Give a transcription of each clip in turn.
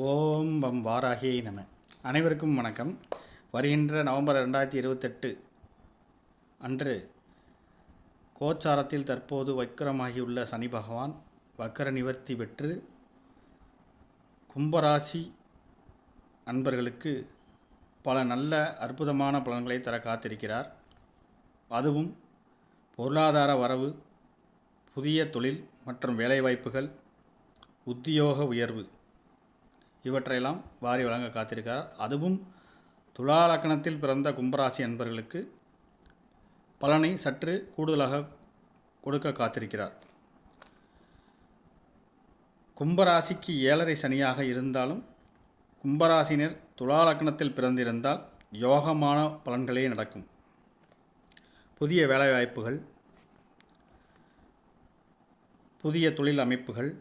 ஓம் பம் வாராகியை நம. அனைவருக்கும் வணக்கம். வருகின்ற நவம்பர் 2028 அன்று கோச்சாரத்தில் தற்போது வக்கரமாகியுள்ள சனி பகவான் வக்கர நிவர்த்தி பெற்று கும்பராசி அன்பர்களுக்கு பல நல்ல அற்புதமான பலன்களை தர காத்திருக்கிறார். அதுவும் பொருளாதார வரவு, புதிய தொழில் மற்றும் வேலைவாய்ப்புகள், உத்தியோக உயர்வு இவற்றையெல்லாம் வாரி வழங்க காத்திருக்கிறார். அதுவும் துலா லக்னத்தில் பிறந்த கும்பராசி அன்பர்களுக்கு பலனை சற்று கூடுதலாக கொடுக்க காத்திருக்கிறார். கும்பராசிக்கு 7.5 சனியாக இருந்தாலும் கும்பராசினர் துலா லக்னத்தில் பிறந்திருந்தால் யோகமான பலன்களே நடக்கும். புதிய வேலைவாய்ப்புகள், புதிய தொழில் அமைப்புகள்,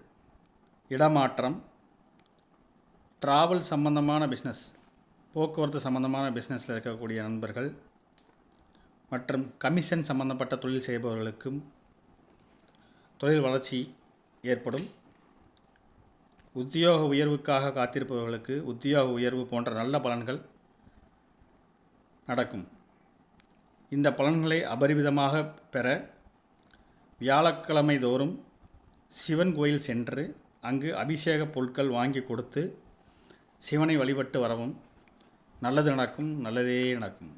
இடமாற்றம், டிராவல் சம்பந்தமான பிஸ்னஸ், போக்குவரத்து சம்பந்தமான பிஸ்னஸில் இருக்கக்கூடிய நண்பர்கள் மற்றும் கமிஷன் சம்பந்தப்பட்ட தொழில் செய்பவர்களுக்கும் தொழில் வளர்ச்சி ஏற்படும். உத்தியோக உயர்வுக்காக காத்திருப்பவர்களுக்கு உத்தியோக உயர்வு போன்ற நல்ல பலன்கள் நடக்கும். இந்த பலன்களை அபரிவிதமாக பெற வியாழக்கிழமை தோறும் சிவன் கோயில் சென்று அங்கு அபிஷேக பொருட்கள் வாங்கி கொடுத்து சிவனை வழிபட்டு வரவும் நல்லது நடக்கும். நல்லதே நடக்கும்.